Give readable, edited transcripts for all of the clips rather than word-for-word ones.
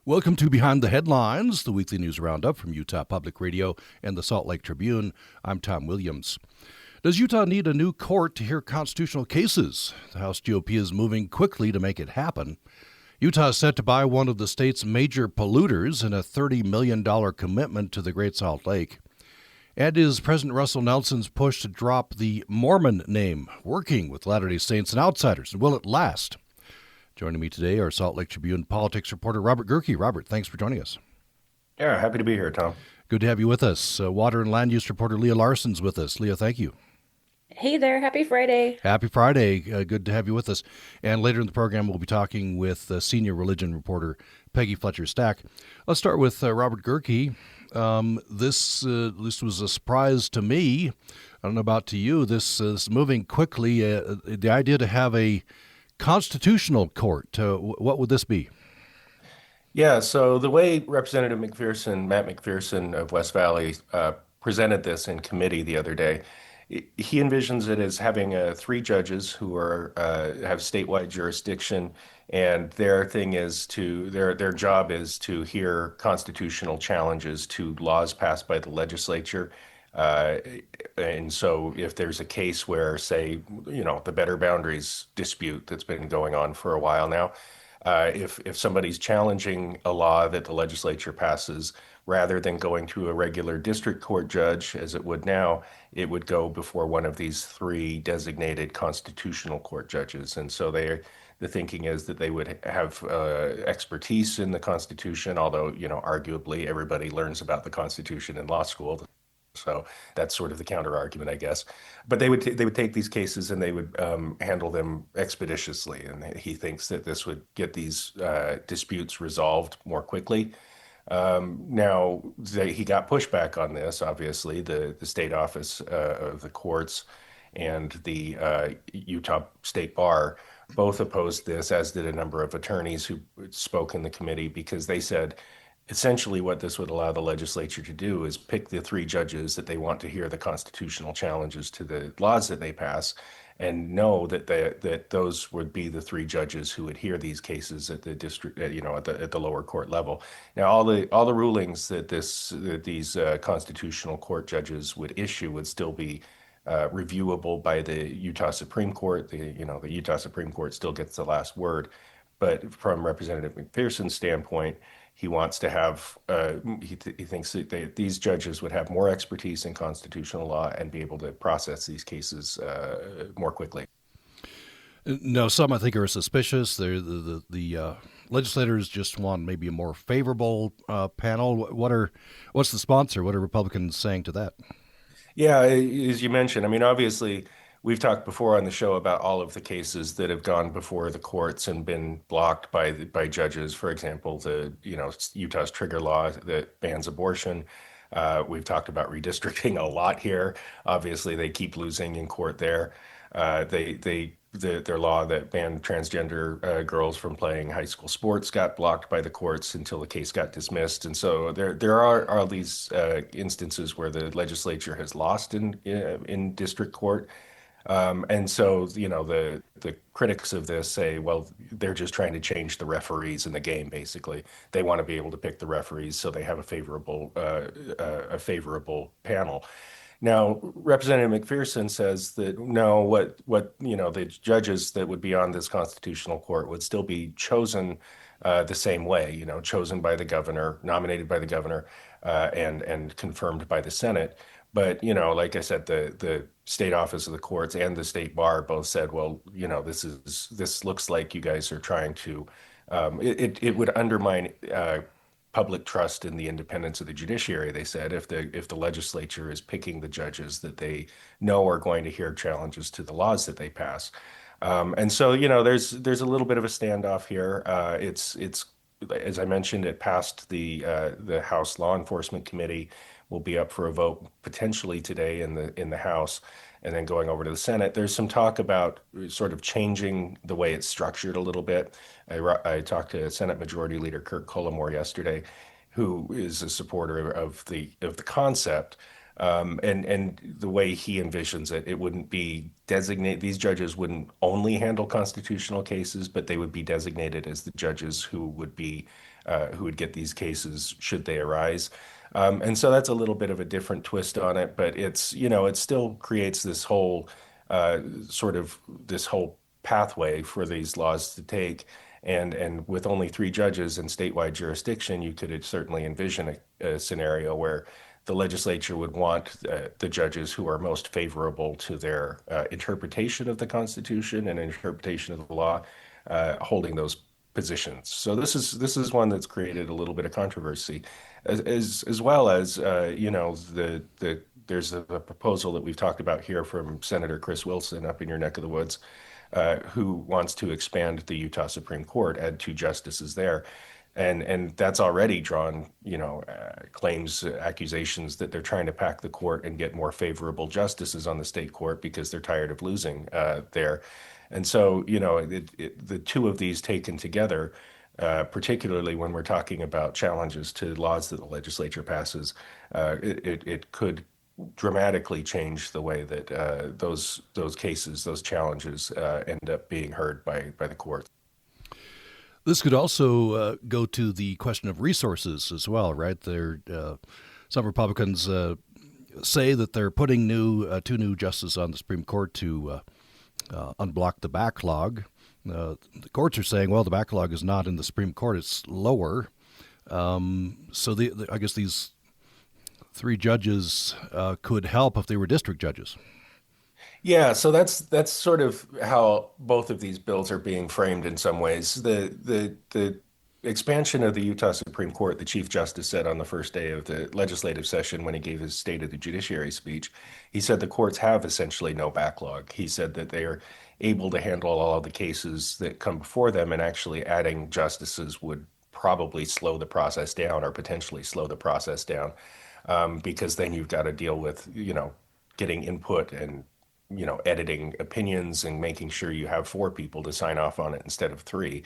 Welcome to Behind the Headlines, the weekly news roundup from Utah Public Radio and the Salt Lake Tribune. I'm Tom Williams. Does Utah need a new court to hear constitutional cases? The House GOP is moving quickly to make it happen. Utah is set to buy one of the state's major polluters in a $30 million commitment to the Great Salt Lake. And is President Russell Nelson's push to drop the Mormon name working with Latter-day Saints and outsiders? And will it last? Joining me today, our Salt Lake Tribune politics reporter, Robert Gehrke. Robert, thanks for joining us. Yeah, happy to be here, Tom. Good to have you with us. Water and land use reporter Leia Larsen's with us. Leia, thank you. Hey there. Happy Friday. Happy Friday. Good to have you with us. And later in the program, we'll be talking with senior religion reporter Peggy Fletcher Stack. Let's start with Robert Gehrke. This was a surprise to me. I don't know about to you. This is moving quickly. The idea to have a constitutional court, what would this be? Yeah, so the way Representative Matt McPherson of West Valley presented this in committee the other day, he envisions it as having three judges who have statewide jurisdiction, and their job is to hear constitutional challenges to laws passed by the legislature. And so if there's a case where, say, the Better Boundaries dispute that's been going on for a while now, if somebody's challenging a law that the legislature passes, rather than going through a regular district court judge, as it would now, it would go before one of these three designated constitutional court judges. And so the thinking is that they would have expertise in the Constitution, although, arguably everybody learns about the Constitution in law school. So that's sort of the counter argument, I guess. But they would take these cases and they would handle them expeditiously. And he thinks that this would get these disputes resolved more quickly. Now, he got pushback on this, obviously. The state office of the courts and the Utah State Bar both opposed this, as did a number of attorneys who spoke in the committee, because they said, essentially, what this would allow the legislature to do is pick the three judges that they want to hear the constitutional challenges to the laws that they pass, and know that those would be the three judges who would hear these cases at the district, at the lower court level. Now, all the rulings that these constitutional court judges would issue would still be reviewable by the Utah Supreme Court. The Utah Supreme Court still gets the last word, but from Representative McPherson's standpoint, he wants to have, he thinks that these judges would have more expertise in constitutional law and be able to process these cases more quickly. No, some I think are suspicious. The legislators just want maybe a more favorable panel. What's the sponsor? What are Republicans saying to that? Yeah, as you mentioned, I mean, obviously, we've talked before on the show about all of the cases that have gone before the courts and been blocked by judges. For example, Utah's trigger law that bans abortion. We've talked about redistricting a lot here. Obviously, they keep losing in court there. Their law that banned transgender girls from playing high school sports got blocked by the courts until the case got dismissed. And so there are all these instances where the legislature has lost in district court. And so, the critics of this say, well, they're just trying to change the referees in the game, basically. They want to be able to pick the referees so they have a favorable panel. Now, Representative McPherson says that no, the judges that would be on this constitutional court would still be chosen the same way, chosen by the governor, nominated by the governor, and confirmed by the Senate. But, like I said, the state office of the courts and the state bar both said, well, this looks like you guys are trying to, it would undermine public trust in the independence of the judiciary, they said, if the legislature is picking the judges that they know are going to hear challenges to the laws that they pass. And so, there's a little bit of a standoff here. It's as I mentioned, it passed the House Law Enforcement Committee. Will be up for a vote potentially today in the House, and then going over to the Senate. There's some talk about sort of changing the way it's structured a little bit. I talked to Senate Majority Leader Kirk Collimore yesterday, who is a supporter of the concept, and the way he envisions it. It wouldn't be designated. These judges wouldn't only handle constitutional cases, but they would be designated as the judges who would be who would get these cases should they arise. And so that's a little bit of a different twist on it, but it still creates this whole sort of this whole pathway for these laws to take. And with only three judges in statewide jurisdiction, you could certainly envision a scenario where the legislature would want the judges who are most favorable to their interpretation of the Constitution and interpretation of the law holding those positions. So this is one that's created a little bit of controversy, as well as there's a proposal that we've talked about here from Senator Chris Wilson up in your neck of the woods, who wants to expand the Utah Supreme Court, add two justices there. And that's already drawn, claims, accusations that they're trying to pack the court and get more favorable justices on the state court because they're tired of losing there. And so, the two of these taken together, particularly when we're talking about challenges to laws that the legislature passes, it could dramatically change the way that those cases, those challenges end up being heard by the courts. This could also go to the question of resources as well, right? Some Republicans say that they're putting two new justices on the Supreme Court to unblock the backlog. The courts are saying, well, the backlog is not in the Supreme Court; it's lower. So I guess these three judges could help if they were district judges. Yeah, so that's sort of how both of these bills are being framed in some ways. The expansion of the Utah Supreme Court, the Chief Justice said on the first day of the legislative session when he gave his State of the Judiciary speech, he said the courts have essentially no backlog. He said that they are able to handle all of the cases that come before them, and actually adding justices would probably slow the process down or potentially slow the process down, because then you've got to deal with, getting input and editing opinions and making sure you have four people to sign off on it instead of three.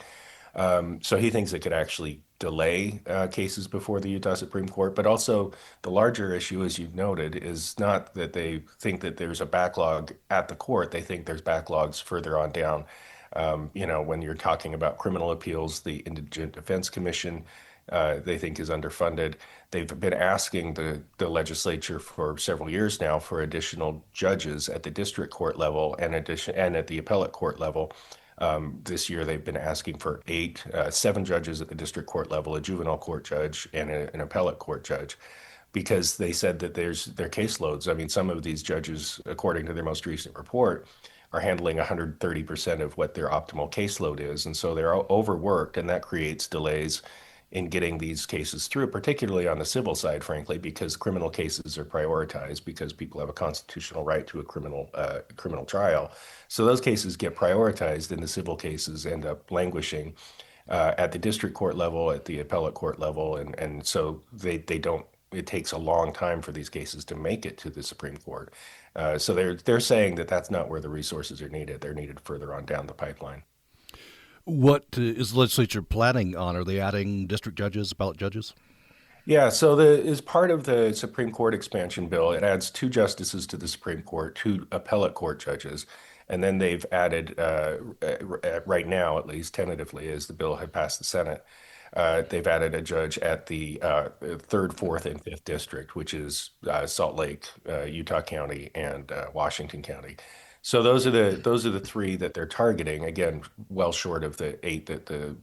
So he thinks it could actually delay cases before the Utah Supreme Court. But also the larger issue, as you've noted, is not that they think that there's a backlog at the court. They think there's backlogs further on down. When you're talking about criminal appeals, the Indigent Defense Commission, they think is underfunded. They've been asking the legislature for several years now for additional judges at the district court level and at the appellate court level. This year they've been asking for seven judges at the district court level, a juvenile court judge, and an appellate court judge, because they said that their caseloads. I mean, some of these judges, according to their most recent report, are handling 130% of what their optimal caseload is, and so they're overworked, and that creates delays in getting these cases through, particularly on the civil side, frankly, because criminal cases are prioritized because people have a constitutional right to a criminal trial. So those cases get prioritized, and the civil cases end up languishing at the district court level, at the appellate court level, and so they don't. It takes a long time for these cases to make it to the Supreme Court. So they're saying that that's not where the resources are needed. They're needed further on down the pipeline. What is the legislature planning on? Are they adding district judges, appellate judges? Yeah, so as part of the Supreme Court expansion bill, it adds two justices to the Supreme Court, two appellate court judges, and then they've added, right now at least tentatively, as the bill had passed the Senate, they've added a judge at the third, fourth, and fifth district, which is Salt Lake, Utah County, and Washington County. So those are the three that they're targeting. Again, well short of the 8 that the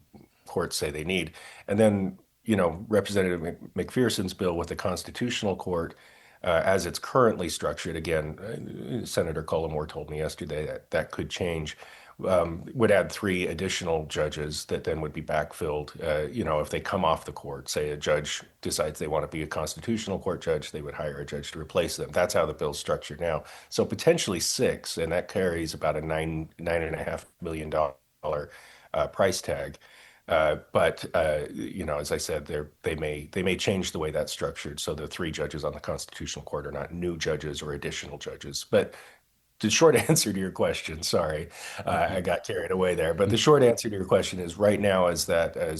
courts say they need. And then, Representative McPherson's bill with the Constitutional Court, as it's currently structured, again, Senator Cullimore told me yesterday that could change. Would add 3 additional judges that then would be backfilled. If they come off the court, say a judge decides they want to be a constitutional court judge, they would hire a judge to replace them. That's how the bill's structured now. So potentially 6, and that carries about a $9.5 million price tag. But as I said, they may change the way that's structured. So the 3 judges on the Constitutional Court are not new judges or additional judges. But the short answer to your question, sorry, I got carried away there. But the short answer to your question is right now as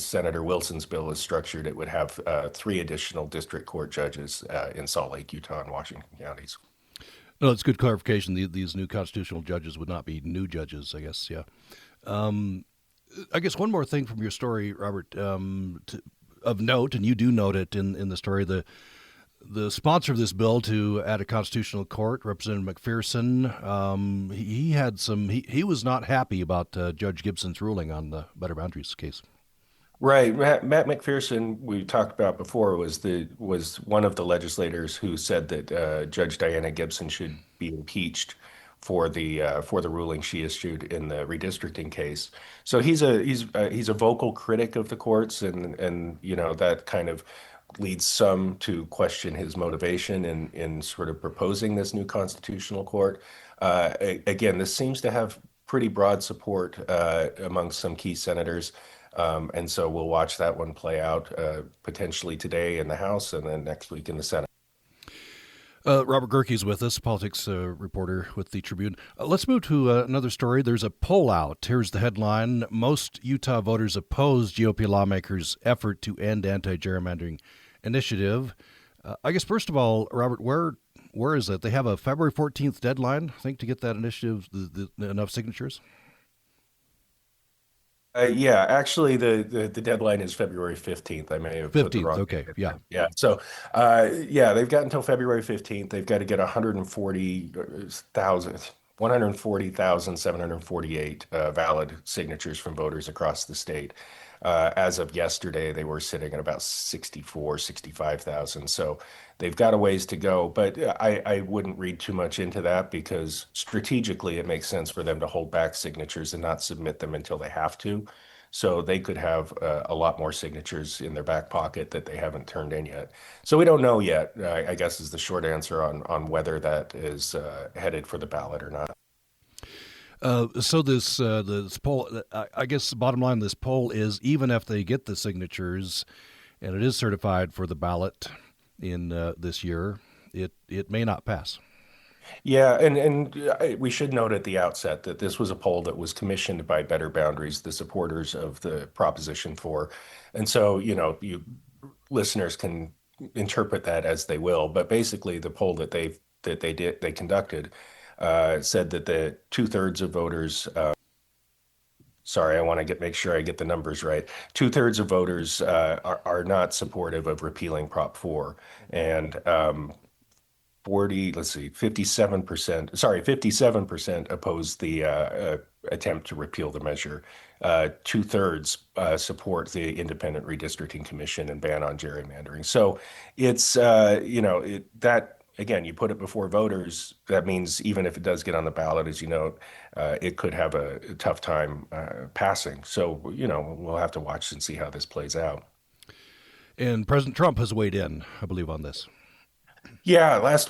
Senator Wilson's bill is structured, it would have 3 additional district court judges in Salt Lake, Utah, and Washington counties. No, it's good clarification. These new constitutional judges would not be new judges, I guess. Yeah. I guess one more thing from your story, Robert. of note, and you do note it in the story, the sponsor of this bill to add a constitutional court, Representative McPherson, he was not happy about Judge Gibson's ruling on the Better Boundaries case. Right. Matt McPherson, we talked about before, was one of the legislators who said that Judge Diana Gibson should be impeached for the ruling she issued in the redistricting case. So he's a vocal critic of the courts, and that kind of leads some to question his motivation in sort of proposing this new constitutional court. Again, this seems to have pretty broad support among some key senators. And so we'll watch that one play out potentially today in the House and then next week in the Senate. Robert Gehrke is with us, politics reporter with the Tribune. Let's move to another story. There's a poll out. Here's the headline. Most Utah voters oppose GOP lawmakers' effort to end anti-gerrymandering initiative. I guess, first of all, Robert, where is it? They have a February 14th deadline, I think, to get that initiative, enough signatures? Yeah, actually, the deadline is February 15th. I may have put the 15th, wrong okay, date. yeah. Yeah. So, they've got until February 15th. They've got to get 140,748 valid signatures from voters across the state. As of yesterday, they were sitting at about 65,000. So they've got a ways to go, but I wouldn't read too much into that because strategically it makes sense for them to hold back signatures and not submit them until they have to. So they could have a lot more signatures in their back pocket that they haven't turned in yet. So we don't know yet, I guess is the short answer on whether that is headed for the ballot or not. So this poll, I guess the bottom line of this poll is even if they get the signatures and it is certified for the ballot in this year, it may not pass. Yeah, and we should note at the outset that this was a poll that was commissioned by Better Boundaries, the supporters of the Proposition 4. And so, you listeners can interpret that as they will, but basically the poll that they conducted said that the 2/3 of voters, sorry, I want to make sure I get the numbers right. 2/3 of voters are not supportive of repealing Prop 4, and 57% oppose the attempt to repeal the measure. 2/3 support the Independent Redistricting Commission and ban on gerrymandering. So it's that. Again, you put it before voters, that means even if it does get on the ballot, as you know, it could have a tough time passing. So, we'll have to watch and see how this plays out. And President Trump has weighed in, I believe, on this. Yeah, last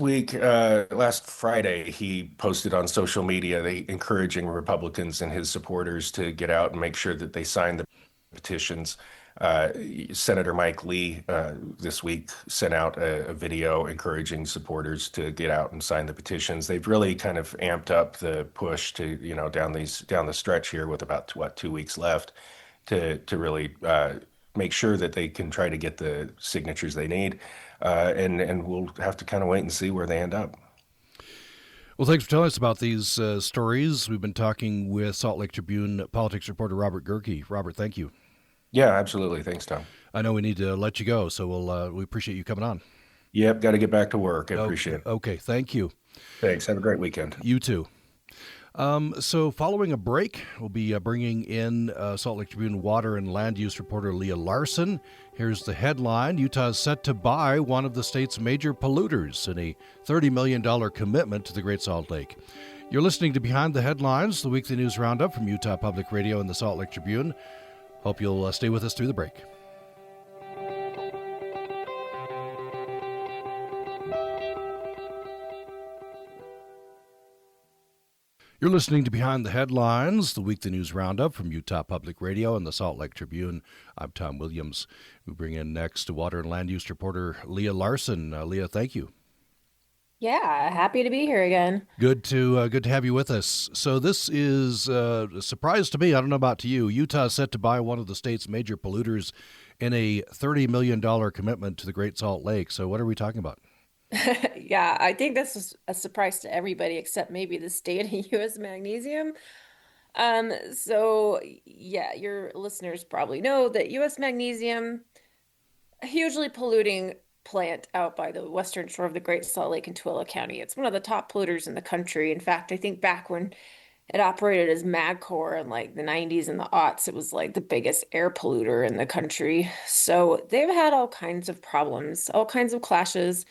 Friday, he posted on social media encouraging Republicans and his supporters to get out and make sure that they sign the petitions. Senator Mike Lee this week sent out a video encouraging supporters to get out and sign the petitions. They've really kind of amped up the push to, down the stretch here with about 2 weeks left to really make sure that they can try to get the signatures they need. And we'll have to kind of wait and see where they end up. Well, thanks for telling us about these stories. We've been talking with Salt Lake Tribune politics reporter Robert Gehrke. Robert, thank you. Yeah, absolutely. Thanks, Tom. I know we need to let you go, so we appreciate you coming on. Yep, got to get back to work. I appreciate it. Okay, thank you. Thanks. Have a great weekend. You too. So following a break, we'll be bringing in Salt Lake Tribune water and land use reporter Leia Larsen. Here's the headline. Utah is set to buy one of the state's major polluters in a $30 million commitment to the Great Salt Lake. You're listening to Behind the Headlines, the weekly news roundup from Utah Public Radio and the Salt Lake Tribune. Hope you'll stay with us through the break. You're listening to Behind the Headlines, the weekly news roundup from Utah Public Radio and the Salt Lake Tribune. I'm Tom Williams. We bring in next water and land use reporter Leia Larsen. Leia, thank you. Yeah, happy to be here again. Good to have you with us. So this is a surprise to me. I don't know about to you. Utah is set to buy one of the state's major polluters in a $30 million commitment to the Great Salt Lake. So what are we talking about? Yeah, I think this is a surprise to everybody except maybe the state of U.S. Magnesium. So yeah, your listeners probably know that U.S. Magnesium a hugely polluting plant out by the western shore of the Great Salt Lake in Tooele County. It's one of the top polluters in the country. In fact, I think back when it operated as MagCorp in like the 90s and the aughts, it was like the biggest air polluter in the country. So they've had all kinds of problems, all kinds of clashes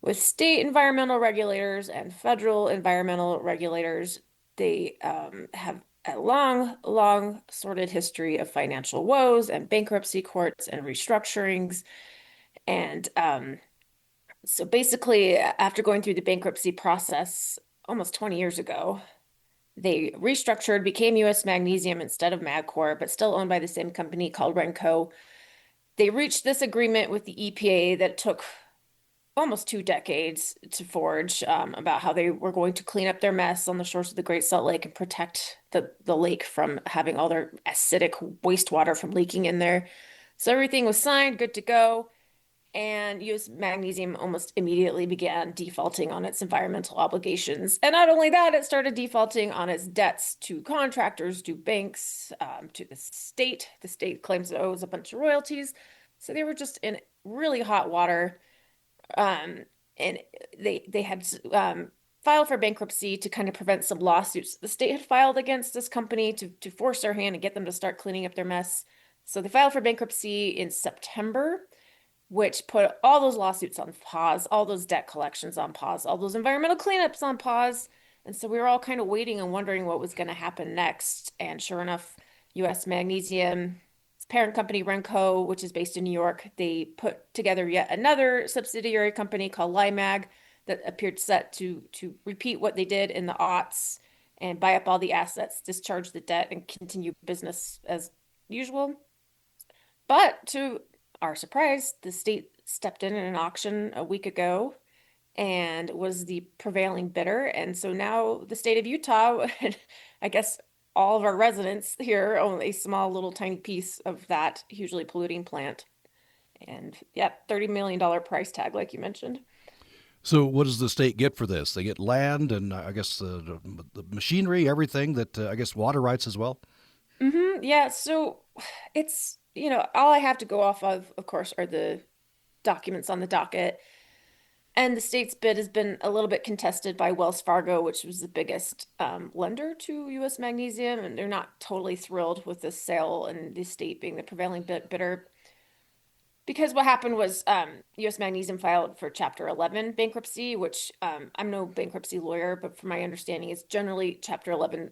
with state environmental regulators and federal environmental regulators. They have a long, long sordid history of financial woes and bankruptcy courts and restructurings. And so basically, after going through the bankruptcy process almost 20 years ago, they restructured, became US Magnesium instead of MagCorp, but still owned by the same company called Renco. They reached this agreement with the EPA that took almost 2 decades to forge, about how they were going to clean up their mess on the shores of the Great Salt Lake and protect the lake from having all their acidic wastewater from leaking in there. So everything was signed, good to go. And US Magnesium almost immediately began defaulting on its environmental obligations. And not only that, it started defaulting on its debts to contractors, to banks, to the state. The state claims it owes a bunch of royalties. So they were just in really hot water. And they had filed for bankruptcy to kind of prevent some lawsuits the state had filed against this company to force their hand and get them to start cleaning up their mess. So they filed for bankruptcy in September, which put all those lawsuits on pause, all those debt collections on pause, all those environmental cleanups on pause. And so we were all kind of waiting and wondering what was going to happen next. And sure enough, US Magnesium, its parent company Renco, which is based in New York, they put together yet another subsidiary company called LIMAG that appeared set to repeat what they did in the aughts and buy up all the assets, discharge the debt, and continue business as usual. But to our surprise, the state stepped in an auction a week ago and was the prevailing bidder. And so now the state of Utah, I guess all of our residents here own a small little tiny piece of that hugely polluting plant. And yeah, $30 million price tag, like you mentioned. So, what does the state get for this? They get land and I guess the machinery, everything that I guess water rights as well. Yeah, so it's, all I have to go off of course, are the documents on the docket. And the state's bid has been a little bit contested by Wells Fargo, which was the biggest lender to US Magnesium. And they're not totally thrilled with this sale and the state being the prevailing bidder. Because what happened was US Magnesium filed for Chapter 11 bankruptcy, which I'm no bankruptcy lawyer, but from my understanding, is generally Chapter 11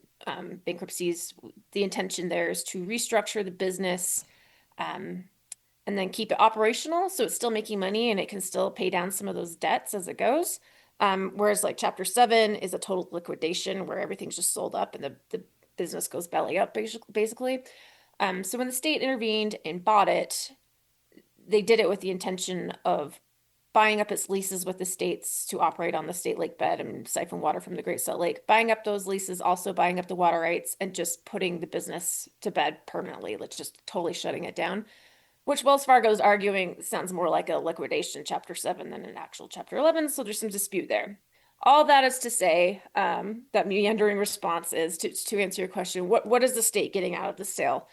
bankruptcies. The intention there is to restructure the business, and then keep it operational so it's still making money and it can still pay down some of those debts as it goes. Whereas like Chapter 7 is a total liquidation where everything's just sold up and the business goes belly up, basically. So when the state intervened and bought it, they did it with the intention of buying up its leases with the states to operate on the state lake bed and siphon water from the Great Salt Lake, buying up those leases, also buying up the water rights, and just putting the business to bed permanently, like just totally shutting it down. Which Wells Fargo is arguing sounds more like a liquidation Chapter 7 than an actual Chapter 11, so there's some dispute there. All that is to say, that meandering response is to answer your question, what is the state getting out of the sale?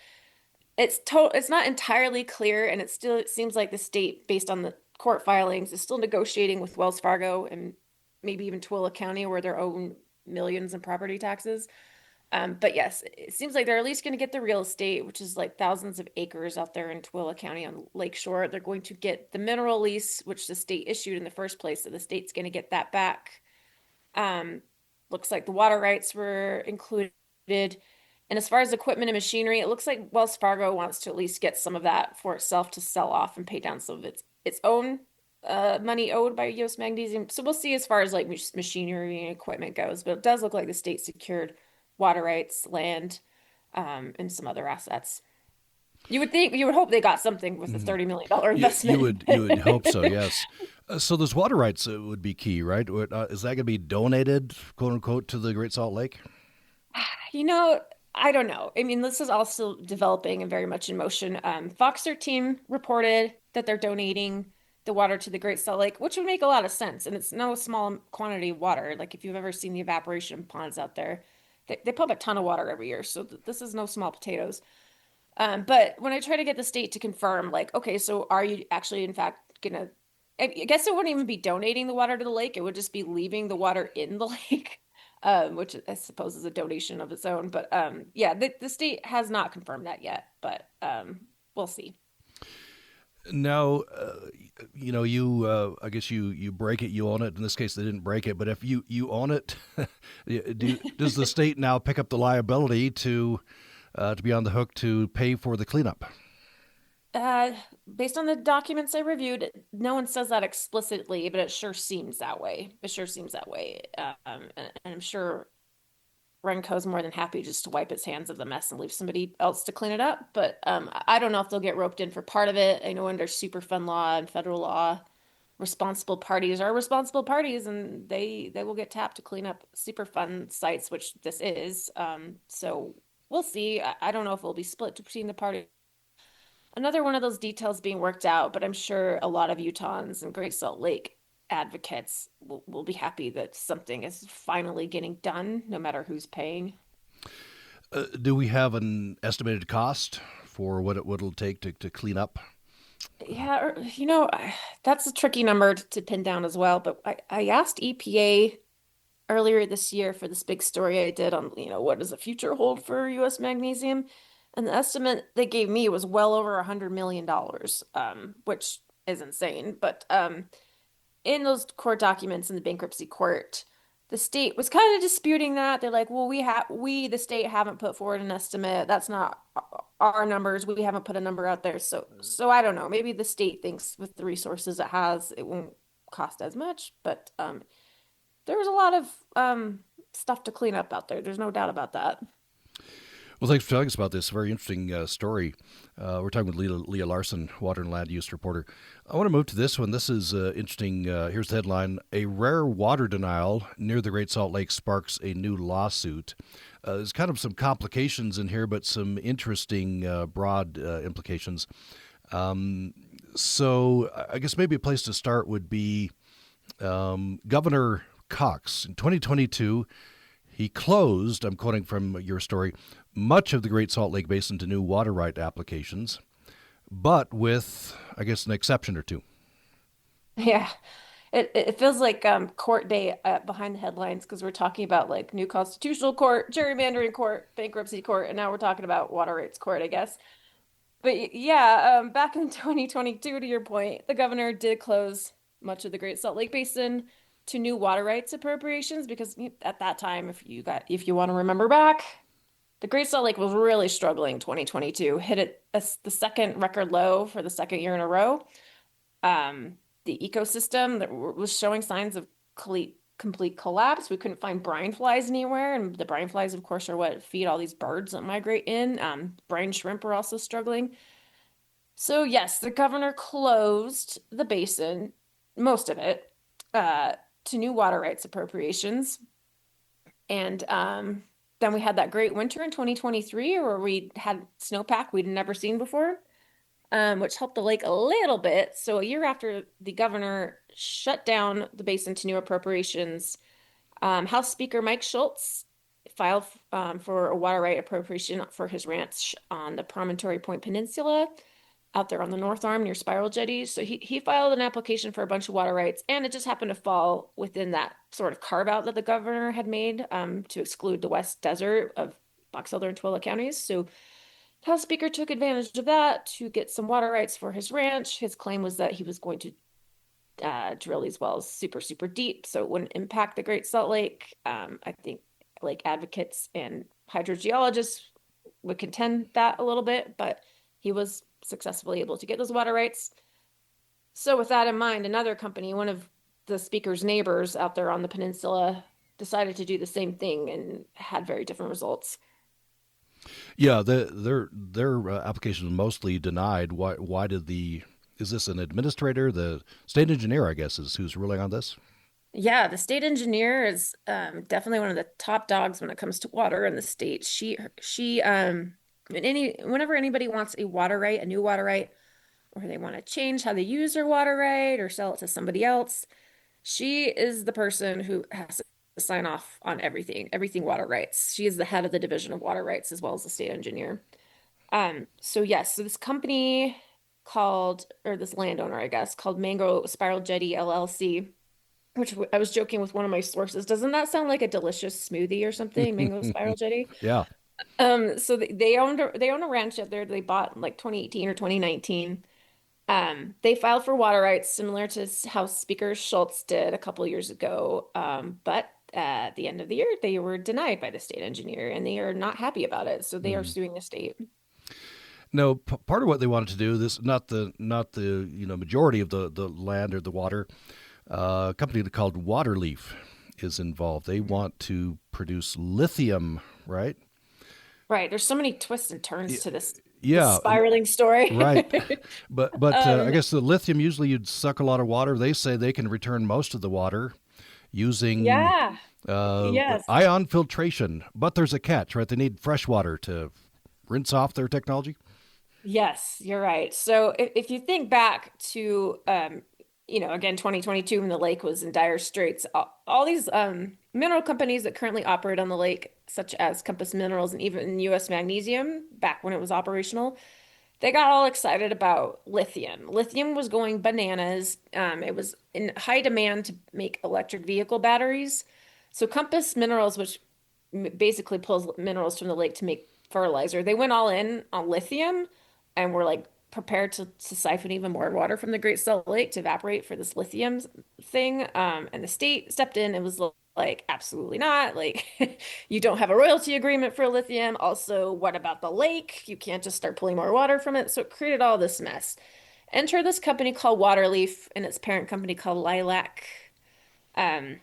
It's not entirely clear, and it seems like the state, based on the court filings, is still negotiating with Wells Fargo and maybe even Tooele County, where they're owing millions in property taxes. But yes, it seems like they're at least going to get the real estate, which is like thousands of acres out there in Tooele County on Lake Shore. They're going to get the mineral lease, which the state issued in the first place, so the state's going to get that back. Looks like the water rights were included. And as far as equipment and machinery, it looks like Wells Fargo wants to at least get some of that for itself to sell off and pay down some of its own money owed by US Magnesium. So we'll see as far as like machinery and equipment goes, but it does look like the state secured water rights, land, and some other assets. You would hope they got something with the $30 million investment. You would hope so, yes. So those water rights would be key, right? Is that going to be donated, quote unquote, to the Great Salt Lake? I don't know. I mean, this is all still developing and very much in motion. Fox 13 reported that they're donating the water to the Great Salt Lake, which would make a lot of sense. And it's no small quantity of water. Like if you've ever seen the evaporation ponds out there, they pump a ton of water every year. So this is no small potatoes. But when I try to get the state to confirm, like, okay, so are you actually, in fact, gonna, I guess it wouldn't even be donating the water to the lake. It would just be leaving the water in the lake, which I suppose is a donation of its own. But yeah, the state has not confirmed that yet, but we'll see. Now, I guess you break it, you own it. In this case, they didn't break it, but if you own it, does the state now pick up the liability to be on the hook to pay for the cleanup? Uh, Based on the documents I reviewed, no one says that explicitly, but it sure seems that way. It sure seems that way. And I'm sure Renco's more than happy just to wipe his hands of the mess and leave somebody else to clean it up. But I don't know if they'll get roped in for part of it. I know under Superfund law and federal law, responsible parties are responsible parties, and they will get tapped to clean up Superfund sites, which this is. So we'll see. I don't know if it'll be split between the parties. Another one of those details being worked out, but I'm sure a lot of Utahns and Great Salt Lake advocates will be happy that something is finally getting done, no matter who's paying. Do we have an estimated cost for what it'll take to clean up? Yeah, that's a tricky number to pin down as well. But I asked EPA earlier this year for this big story I did on, what does the future hold for U.S. magnesium? And the estimate they gave me was well over $100 million, which is insane. But in those court documents in the bankruptcy court, the state was kind of disputing that. They're like, well, the state haven't put forward an estimate. That's not our numbers. We haven't put a number out there. So I don't know. Maybe the state thinks with the resources it has, it won't cost as much. But there was a lot of stuff to clean up out there. There's no doubt about that. Well, thanks for telling us about this very interesting story. We're talking with Leia Larsen, water and land use reporter. I want to move to this one. This is interesting. Here's the headline: A rare water denial near the Great Salt Lake sparks a new lawsuit. There's kind of some complications in here, but some interesting broad implications. So I guess maybe a place to start would be Governor Cox. In 2022, he closed, I'm quoting from your story, much of the Great Salt Lake Basin to new water right applications, but with, I guess, an exception or two. Yeah, it feels like court day behind the headlines because we're talking about like new constitutional court, gerrymandering court, bankruptcy court, and now we're talking about water rights court, I guess. But yeah, back in 2022, to your point, the governor did close much of the Great Salt Lake Basin to new water rights appropriations because at that time, if you want to remember back, the Great Salt Lake was really struggling 2022, hit it the second record low for the second year in a row. The ecosystem that was showing signs of complete collapse. We couldn't find brine flies anywhere, and the brine flies, of course, are what feed all these birds that migrate in. Brine shrimp are also struggling. So yes, the governor closed the basin, most of it, to new water rights appropriations. And then we had that great winter in 2023 where we had snowpack we'd never seen before, which helped the lake a little bit. So a year after the governor shut down the basin to new appropriations, House Speaker Mike Schultz filed for a water right appropriation for his ranch on the Promontory Point Peninsula out there on the North Arm near Spiral Jetties. So he filed an application for a bunch of water rights, and it just happened to fall within that sort of carve out that the governor had made to exclude the West Desert of Box Elder and Tooele counties. So the House Speaker took advantage of that to get some water rights for his ranch. His claim was that he was going to drill these wells super, super deep so it wouldn't impact the Great Salt Lake. I think lake advocates and hydrogeologists would contend that a little bit, but he was successfully able to get those water rights. So with that in mind, another company, one of the speaker's neighbors out there on the peninsula, decided to do the same thing and had very different results. Yeah, their application was mostly denied. Why is this an administrator? The state engineer, I guess, is who's ruling on this? Yeah, the state engineer is definitely one of the top dogs when it comes to water in the state. Whenever anybody wants a water right, a new water right, or they want to change how they use their water right or sell it to somebody else, she is the person who has to sign off on everything water rights. She is the head of the division of water rights as well as the state engineer. So yes, so this company called, or this landowner, I guess, called Mango Spiral Jetty LLC, which I was joking with one of my sources. Doesn't that sound like a delicious smoothie or something? Mango Spiral Jetty. Yeah. So they own a ranch out there that they bought in like 2018 or 2019. They filed for water rights similar to House Speaker Schultz did a couple years ago. But at the end of the year, they were denied by the state engineer, and they are not happy about it. So they are Mm. suing the state. No, part of what they wanted to do, this not the majority of the land or the water. A company called Waterleaf is involved. They want to produce lithium, right? Right. There's so many twists and Y- turns to this Yeah, spiraling story. right. But I Um, guess the lithium usually you'd suck a lot of water. They say they can return most of the water using yeah. Yes. ion filtration, but there's a catch, right? They need fresh water to rinse off their technology. Yes, you're right. So if you think back to, again, 2022 when the lake was in dire straits, all these mineral companies that currently operate on the lake, such as Compass Minerals and even US Magnesium, back when it was operational, they got all excited about lithium. Lithium was going bananas. It was in high demand to make electric vehicle batteries. So Compass Minerals, which basically pulls minerals from the lake to make fertilizer, they went all in on lithium and were like prepared to siphon even more water from the Great Salt Lake to evaporate for this lithium thing. And the state stepped in and was like, absolutely not. Like, you don't have a royalty agreement for lithium. Also, what about the lake? You can't just start pulling more water from it. So it created all this mess. Enter this company called Waterleaf and its parent company called Lilac. Um,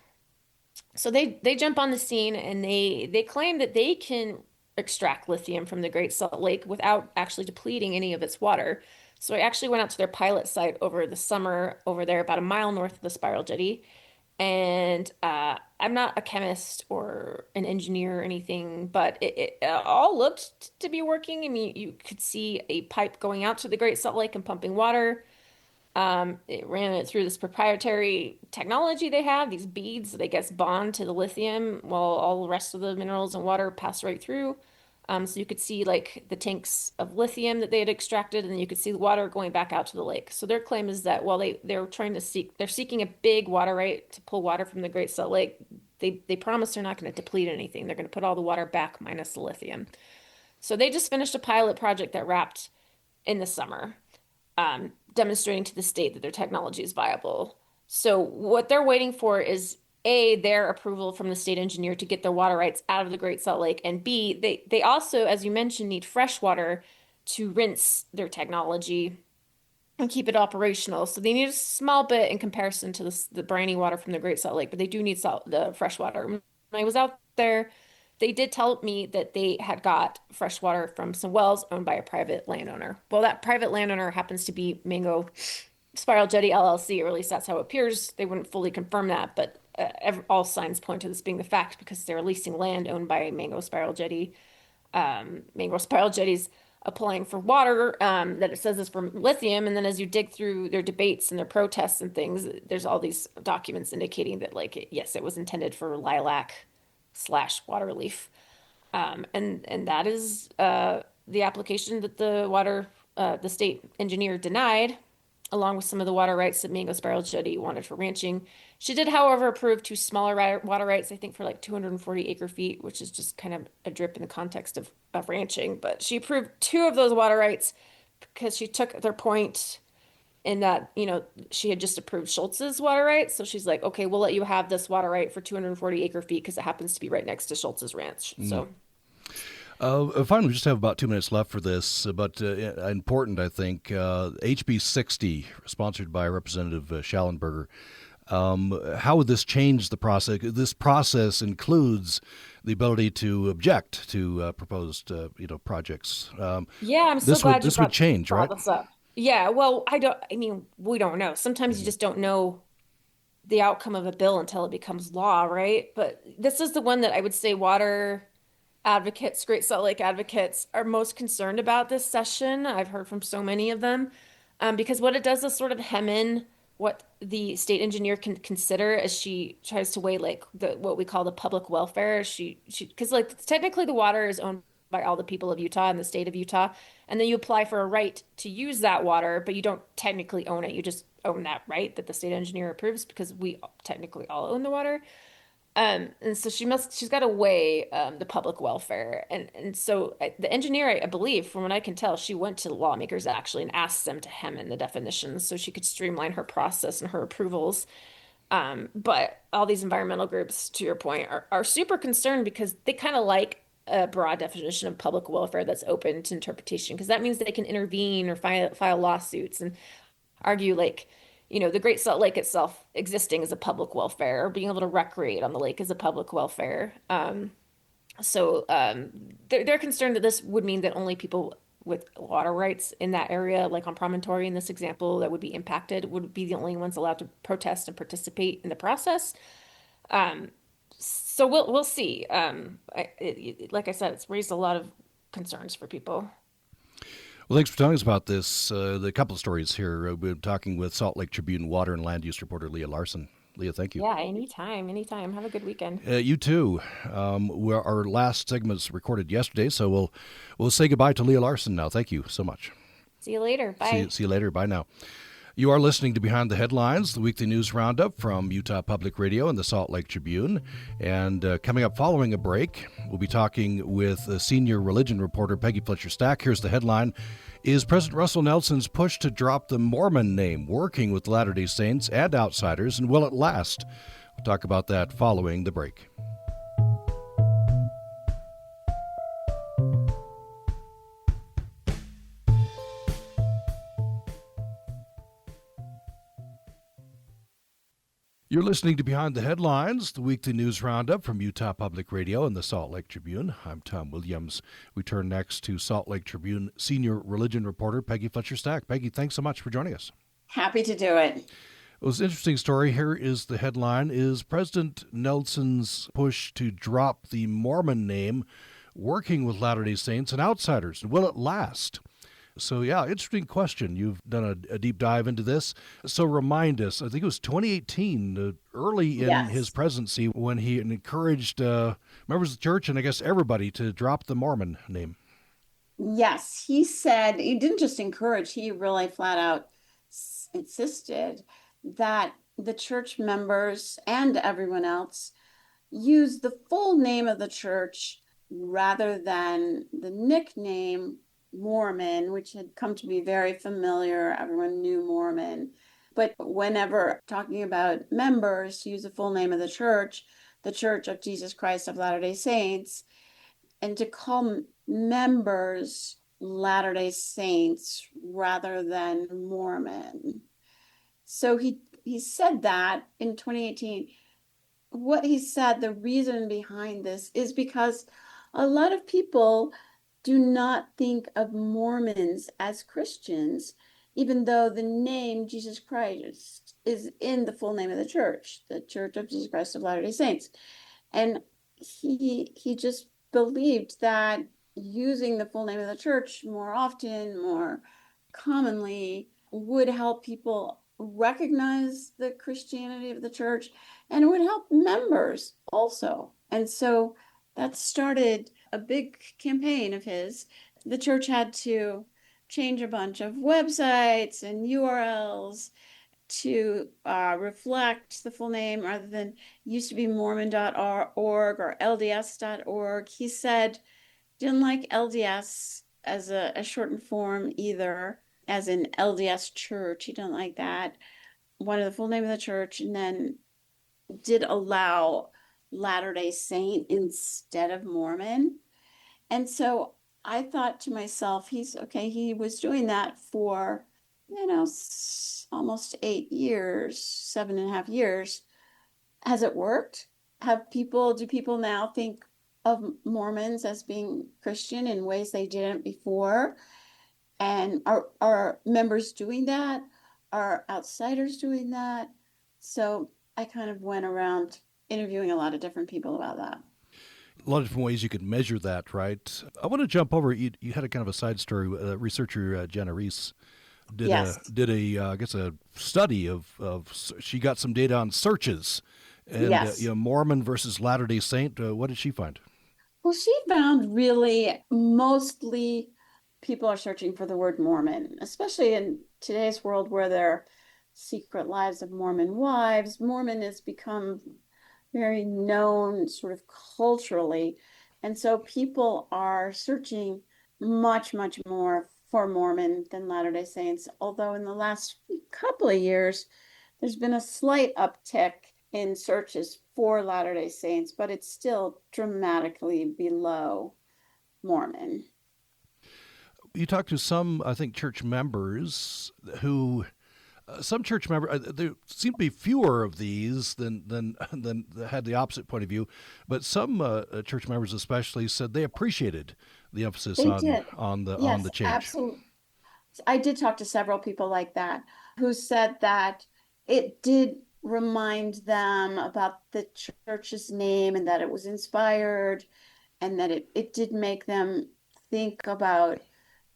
so they jump on the scene and they claim that they can extract lithium from the Great Salt Lake without actually depleting any of its water. So I actually went out to their pilot site over the summer over there, about a mile north of the Spiral Jetty. And I'm not a chemist or an engineer or anything, but it all looked to be working. I mean, you could see a pipe going out to the Great Salt Lake and pumping water. It ran it through this proprietary technology they have, these beads that I guess bond to the lithium while all the rest of the minerals and water pass right through. So you could see like the tanks of lithium that they had extracted, and then you could see the water going back out to the lake. So their claim is that while they're seeking a big water right to pull water from the Great Salt Lake, they promise they're not going to deplete anything. They're going to put all the water back minus the lithium. So they just finished a pilot project that wrapped in the summer, demonstrating to the state that their technology is viable. So what they're waiting for is A, their approval from the state engineer to get their water rights out of the Great Salt Lake, and B, they also, as you mentioned, need fresh water to rinse their technology and keep it operational. So they need a small bit in comparison to the briny water from the Great Salt Lake, but they do need the fresh water. When I was out there, they did tell me that they had got fresh water from some wells owned by a private landowner. Well, that private landowner happens to be Mango Spiral Jetty LLC, or at least that's how it appears. They wouldn't fully confirm that, but all signs point to this being the fact because they're leasing land owned by Mango Spiral Jetty. Mango Spiral Jetty's applying for water that it says is for lithium, and then as you dig through their debates and their protests and things, there's all these documents indicating that like yes, it was intended for lilac slash water leaf. And that is the application that the state engineer denied, along with some of the water rights that Mango Spiral Jetty wanted for ranching. She did, however, approve two smaller water rights, I think for like 240 acre feet, which is just kind of a drip in the context of ranching. But she approved two of those water rights because she took their point in that, she had just approved Schultz's water rights. So she's like, okay, we'll let you have this water right for 240 acre feet because it happens to be right next to Schultz's ranch. So Finally, we just have about 2 minutes left for this, but important, I think. HB 60, sponsored by Representative Schallenberger. How would this change the process? This process includes the ability to object to proposed, projects. yeah, I'm so This would glad you this would change, brought right? this up. Yeah, well, I mean, we don't know. Sometimes you just don't know the outcome of a bill until it becomes law, right? But this is the one that I would say water advocates, Great Salt Lake advocates, are most concerned about this session. I've heard from so many of them, because what it does is sort of hem in what the state engineer can consider as she tries to weigh like what we call the public welfare. She because like technically the water is owned by all the people of Utah and the state of Utah. And then you apply for a right to use that water, but you don't technically own it. You just own that right that the state engineer approves because we technically all own the water. And so she's got to weigh the public welfare. And so the engineer, I believe, from what I can tell, she went to lawmakers actually and asked them to hem in the definitions so she could streamline her process and her approvals. But all these environmental groups, to your point, are super concerned because they kind of like a broad definition of public welfare that's open to interpretation because that means they can intervene or file lawsuits and argue like, the Great Salt Lake itself existing as a public welfare or being able to recreate on the lake as a public welfare. They're concerned that this would mean that only people with water rights in that area, like on Promontory in this example, that would be impacted, would be the only ones allowed to protest and participate in the process. So we'll see. Like I said, it's raised a lot of concerns for people. Well, thanks for telling us about this. The couple of stories here. We've been talking with Salt Lake Tribune water and land use reporter Leia Larsen. Leah, thank you. Yeah, anytime. Have a good weekend. You too. Our last segment's recorded yesterday, so we'll say goodbye to Leia Larsen now. Thank you so much. See you later. Bye. See you later. Bye now. You are listening to Behind the Headlines, the weekly news roundup from Utah Public Radio and the Salt Lake Tribune. And coming up following a break, we'll be talking with senior religion reporter Peggy Fletcher Stack. Here's the headline. Is President Russell Nelson's push to drop the Mormon name working with Latter-day Saints and outsiders, and will it last? We'll talk about that following the break. You're listening to Behind the Headlines, the weekly news roundup from Utah Public Radio and the Salt Lake Tribune. I'm Tom Williams. We turn next to Salt Lake Tribune senior religion reporter Peggy Fletcher Stack. Peggy, thanks so much for joining us. Happy to do it. It was an interesting story. Here is the headline. Is President Nelson's push to drop the Mormon name working with Latter-day Saints and outsiders? And will it last? So, yeah, interesting question. You've done a deep dive into this. So remind us, I think it was 2018, early in his presidency, when he encouraged members of the church and I guess everybody to drop the Mormon name. Yes, he said, he didn't just encourage, he really flat out insisted that the church members and everyone else use the full name of the church rather than the nickname Mormon, which had come to be very familiar. Everyone knew Mormon. But whenever talking about members, use the full name of the Church of Jesus Christ of Latter-day Saints, and to call members Latter-day Saints rather than Mormon. So he said that in 2018. What he said, the reason behind this is because a lot of people do not think of Mormons as Christians, even though the name Jesus Christ is in the full name of the Church of Jesus Christ of Latter-day Saints. And he just believed that using the full name of the church more often, more commonly, would help people recognize the Christianity of the church, and it would help members also. And so that started a big campaign of his. The church had to change a bunch of websites and URLs to reflect the full name rather than used to be Mormon.org or LDS.org. He said didn't like LDS as a shortened form either, as in LDS Church. He didn't like that. Wanted the full name of the church, and then did allow Latter-day Saint instead of Mormon. And so I thought to myself, he was doing that for, almost 8 years, 7.5 years. Has it worked? Do people now think of Mormons as being Christian in ways they didn't before? And are members doing that? Are outsiders doing that? So I kind of went around interviewing a lot of different people about that. A lot of different ways you could measure that, right? I want to jump over. You had a kind of a side story. Researcher Jenna Reese did a study of she got some data on searches and Yes. Mormon versus Latter-day Saint. What did she find? Well, she found really mostly people are searching for the word Mormon, especially in today's world where there are secret lives of Mormon wives. Mormon has become very known sort of culturally. And so people are searching much, much more for Mormon than Latter-day Saints. Although in the last couple of years, there's been a slight uptick in searches for Latter-day Saints, but it's still dramatically below Mormon. You talked to some, I think, church members who, some church members, there seem to be fewer of these than had the opposite point of view, but some church members especially said they appreciated the emphasis They did. on Yes, the change. absolutely. I did talk to several people like that who said that it did remind them about the church's name and that it was inspired and that it did make them think about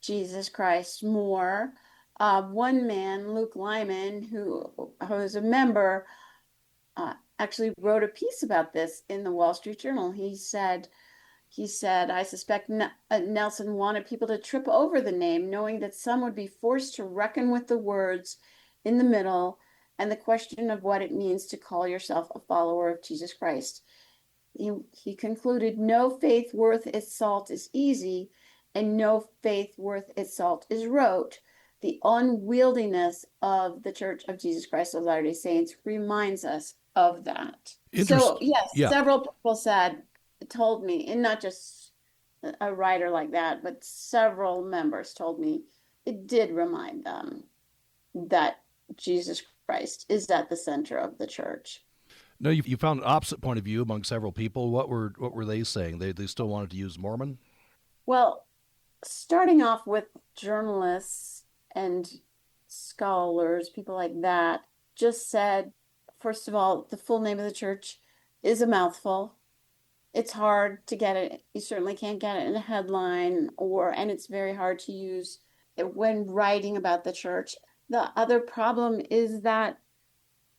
Jesus Christ more. One man, Luke Lyman, who was a member, actually wrote a piece about this in the Wall Street Journal. He said, I suspect Nelson wanted people to trip over the name, knowing that some would be forced to reckon with the words in the middle and the question of what it means to call yourself a follower of Jesus Christ. He concluded, no faith worth its salt is easy, and no faith worth its salt is rote. The unwieldiness of the Church of Jesus Christ of Latter-day Saints reminds us of that. So, yes, yeah. Several people told me, and not just a writer like that, but several members told me it did remind them that Jesus Christ is at the center of the church. No, you found an opposite point of view among several people. What were they saying? They still wanted to use Mormon? Well, starting off with journalists and scholars, people like that, just said, first of all, the full name of the church is a mouthful. It's hard to get it. You certainly can't get it in a headline, and it's very hard to use when writing about the church. The other problem is that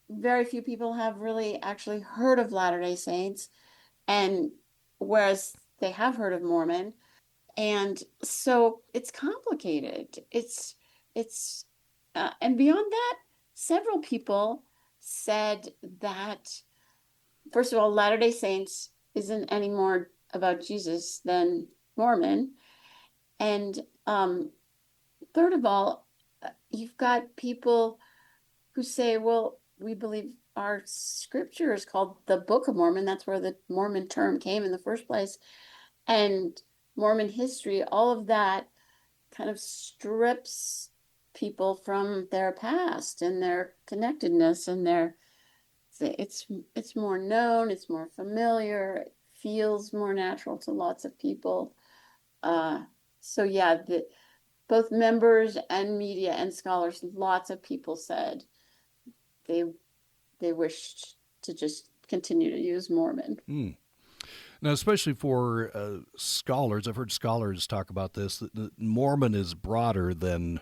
very few people have really actually heard of Latter-day Saints, and whereas they have heard of Mormon, and so it's complicated. And beyond that, several people said that, first of all, Latter-day Saints isn't any more about Jesus than Mormon. And third of all, you've got people who say, well, we believe our scripture is called the Book of Mormon. That's where the Mormon term came in the first place. And Mormon history, all of that kind of strips people from their past and their connectedness and it's more known, it's more familiar, it feels more natural to lots of people. So yeah, both members and media and scholars, lots of people said they wished to just continue to use Mormon. Now, especially for scholars, I've heard scholars talk about this, that Mormon is broader than,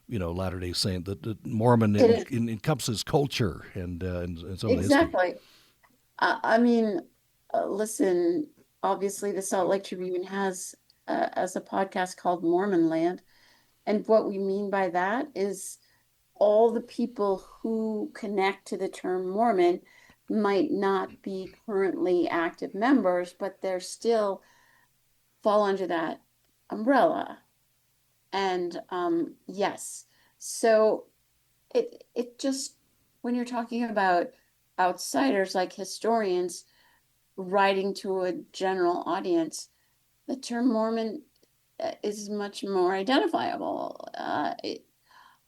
Latter-day Saint, that Mormon encompasses culture and some of the history. Exactly. I mean, listen, obviously the Salt Lake Tribune has as a podcast called Mormon Land. And what we mean by that is all the people who connect to the term Mormon might not be currently active members, but they're still fall under that umbrella. And yes, so it just, when you're talking about outsiders like historians writing to a general audience, the term Mormon is much more identifiable.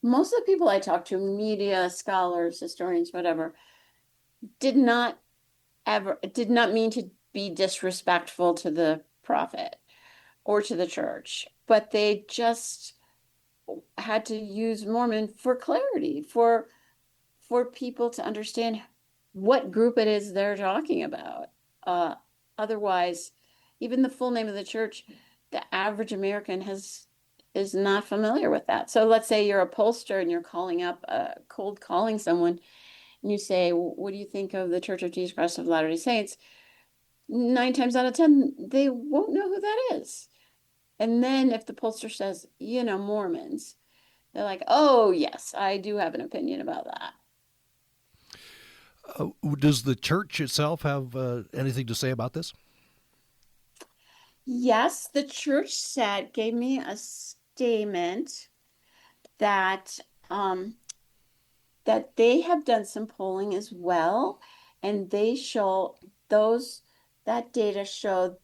Most of the people I talk to, media, scholars, historians, whatever, did not mean to be disrespectful to the prophet or to the church, but they just had to use Mormon for clarity, for people to understand what group it is they're talking about. Otherwise, even the full name of the church, the average American is not familiar with that. So let's say you're a pollster and you're cold calling someone, and you say, what do you think of the Church of Jesus Christ of Latter-day Saints? 9 times out of 10, they won't know who that is. And then if the pollster says, Mormons, they're like, oh, yes, I do have an opinion about that. Does the church itself have anything to say about this? Yes, the church gave me a statement that that they have done some polling as well, and that data showed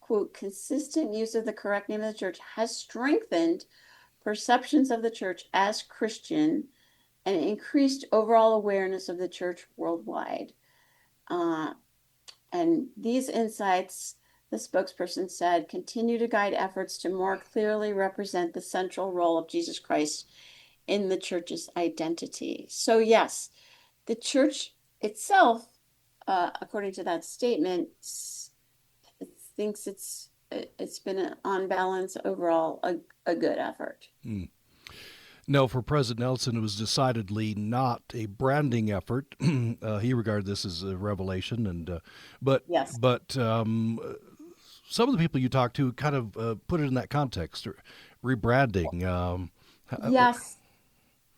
quote, consistent use of the correct name of the church has strengthened perceptions of the church as Christian and increased overall awareness of the church worldwide. And these insights, the spokesperson said, continue to guide efforts to more clearly represent the central role of Jesus Christ in the church's identity. So yes, the church itself, according to that statement, thinks it's been on balance overall a good effort. No, for President Nelson, it was decidedly not a branding effort. He regarded this as a revelation, and Yes. but some of the people you talk to kind of put it in that context, rebranding. Yes,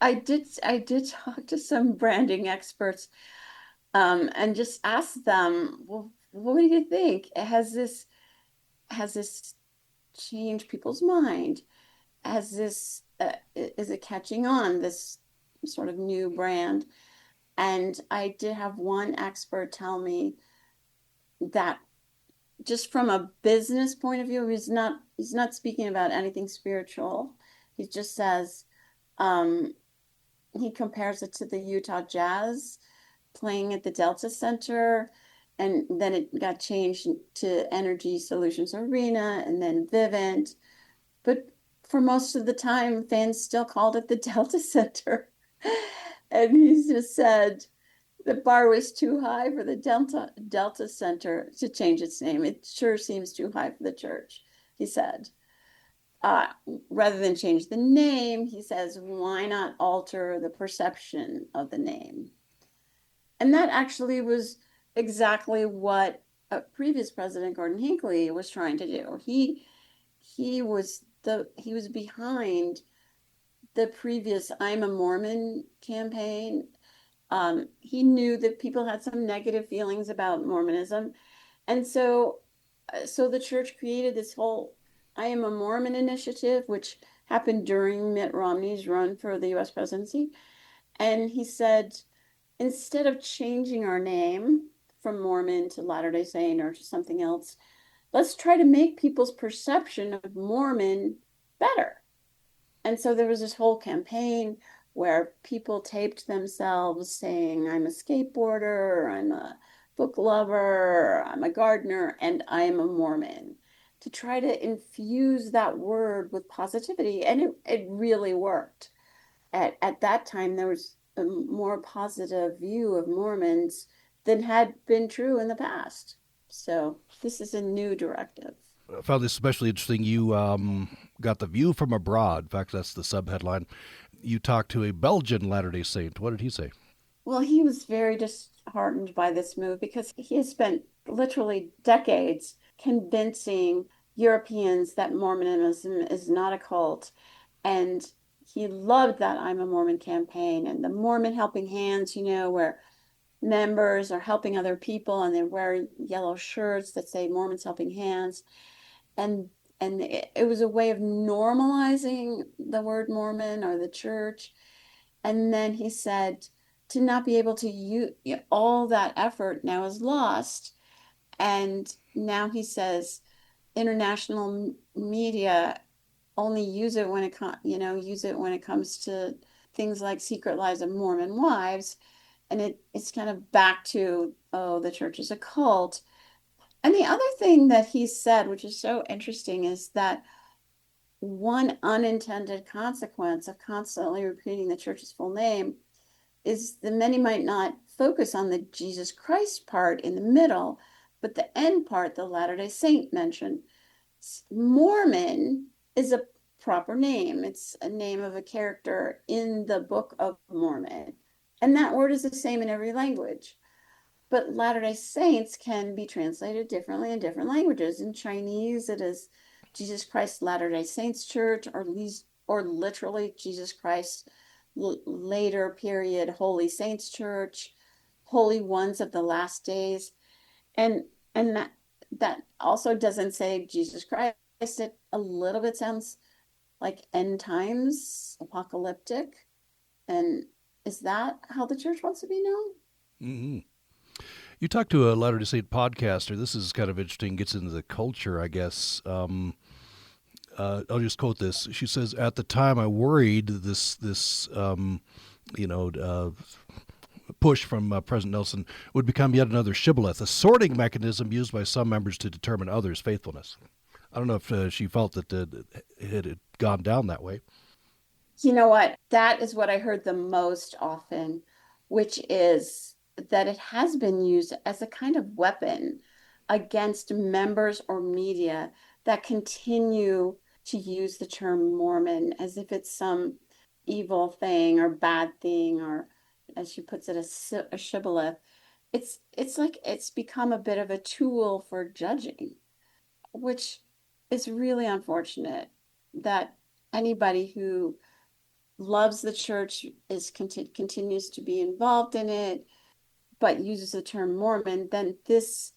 I did talk to some branding experts, and just asked them, well, what do you think? Has this changed people's mind? Is it catching on, this sort of new brand? And I did have one expert tell me that just from a business point of view, he's not speaking about anything spiritual. He just says, he compares it to the Utah Jazz playing at the Delta Center, and then it got changed to Energy Solutions Arena and then Vivint. But for most of the time, fans still called it the Delta Center. And he just said the bar was too high for the Delta Center to change its name. It sure seems too high for the church, he said. Rather than change the name, he says, why not alter the perception of the name? And that actually was exactly what previous President Gordon Hinckley was trying to do. He was behind the previous "I'm a Mormon" campaign. He knew that people had some negative feelings about Mormonism, and so the church created this whole "I am a Mormon" initiative, which happened during Mitt Romney's run for the U.S. presidency. And he said, instead of changing our name from Mormon to Latter-day Saint or to something else, let's try to make people's perception of Mormon better. And so there was this whole campaign where people taped themselves saying, I'm a skateboarder, I'm a book lover, I'm a gardener, and I'm a Mormon, to try to infuse that word with positivity. And it really worked. At that time, there was a more positive view of Mormons than had been true in the past. So this is a new directive. I found this especially interesting. You got the view from abroad. In fact, that's the subheadline. You talked to a Belgian Latter-day Saint. What did he say? Well, he was very disheartened by this move because he has spent literally decades convincing Europeans that Mormonism is not a cult. And he loved that "I'm a Mormon" campaign and the Mormon Helping Hands, where members are helping other people and they wear yellow shirts that say Mormons Helping Hands. And it was a way of normalizing the word Mormon or the church. And then he said to not be able to use all that effort now is lost. And now he says international media only use it when it comes to things like Secret Lives of Mormon Wives. And it's kind of back to, oh, the church is a cult. And the other thing that he said, which is so interesting, is that one unintended consequence of constantly repeating the church's full name is that many might not focus on the Jesus Christ part in the middle, but the end part, the Latter-day Saint mentioned. Mormon is a proper name. It's a name of a character in the Book of Mormon. And that word is the same in every language. But Latter-day Saints can be translated differently in different languages. In Chinese, it is Jesus Christ Latter-day Saints Church, or literally Jesus Christ later period Holy Saints Church, Holy Ones of the Last Days. And that also doesn't say Jesus Christ. It a little bit sounds like end times, apocalyptic. And is that how the church wants to be known? Mm-hmm. You talked to a Latter-day Saint podcaster. This is kind of interesting, gets into the culture, I guess. I'll just quote this. She says, "At the time, I worried this push from President Nelson would become yet another shibboleth, a sorting mechanism used by some members to determine others' faithfulness." I don't know if she felt that it had gone down that way. You know what? That is what I heard the most often, which is that it has been used as a kind of weapon against members or media that continue to use the term Mormon as if it's some evil thing or bad thing, or as she puts it, a shibboleth. It's like it's become a bit of a tool for judging, which is really unfortunate that anybody who loves the church continues to be involved in it, but uses the term Mormon, then this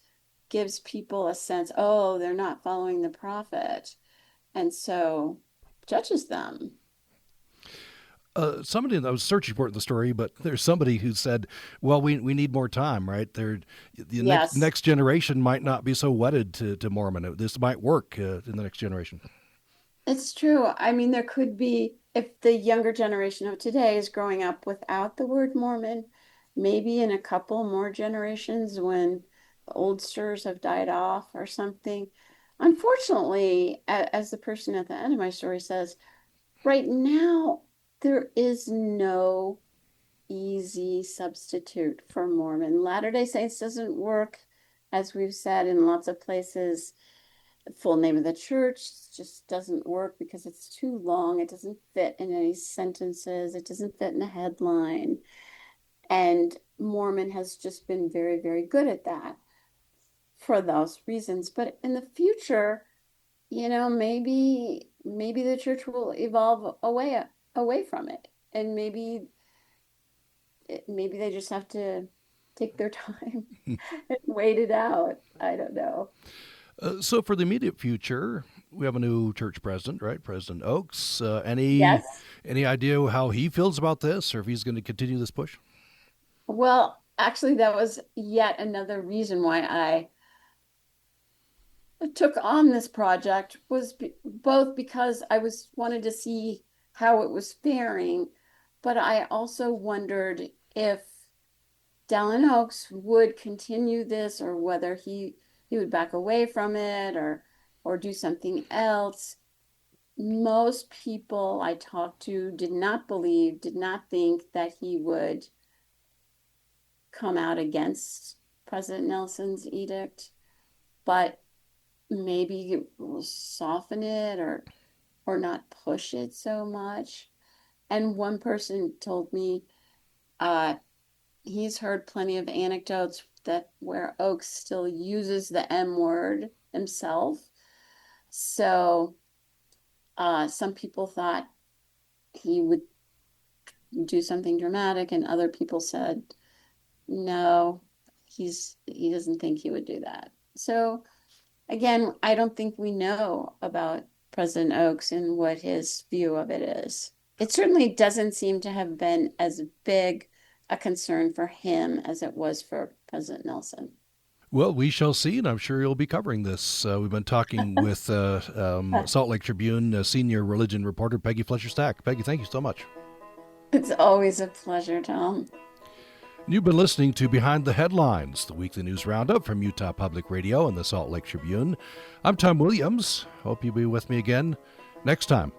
gives people a sense, oh, they're not following the prophet, and so judges them. Somebody, I was searching for it in the story, but there's somebody who said, well, we need more time, right? The Yes. next generation might not be so wedded to Mormon. This might work in the next generation. It's true. I mean, there could be, if the younger generation of today is growing up without the word Mormon, maybe in a couple more generations when the oldsters have died off or something. Unfortunately, as the person at the end of my story says, right now, there is no easy substitute for Mormon. Latter-day Saints doesn't work, as we've said in lots of places. The full name of the church just doesn't work because it's too long. It doesn't fit in any sentences. It doesn't fit in a headline. And Mormon has just been very, very good at that for those reasons. But in the future, maybe the church will evolve away from it, and maybe they just have to take their time and wait it out. I don't know. So for the immediate future, we have a new church president, right? President Oaks. Yes. Any idea how he feels about this, or if he's going to continue this push? Well, actually, that was yet another reason why I took on this project, was both because I wanted to see how it was faring, but I also wondered if Dallin Oaks would continue this, or whether he would back away from it, or do something else. Most people I talked to did not think that he would come out against President Nelson's edict, but maybe will soften it, or not push it so much. And one person told me he's heard plenty of anecdotes where Oaks still uses the M word himself. So some people thought he would do something dramatic, and other people said, no, he doesn't think he would do that. So again, I don't think we know about President Oaks and what his view of it is. It certainly doesn't seem to have been as big a concern for him as it was for President Nelson. Well, we shall see, and I'm sure you'll be covering this. We've been talking with Salt Lake Tribune senior religion reporter Peggy Fletcher Stack. Peggy, thank you so much. It's always a pleasure, Tom. You've been listening to Behind the Headlines, the weekly news roundup from Utah Public Radio and the Salt Lake Tribune. I'm Tom Williams. Hope you'll be with me again next time.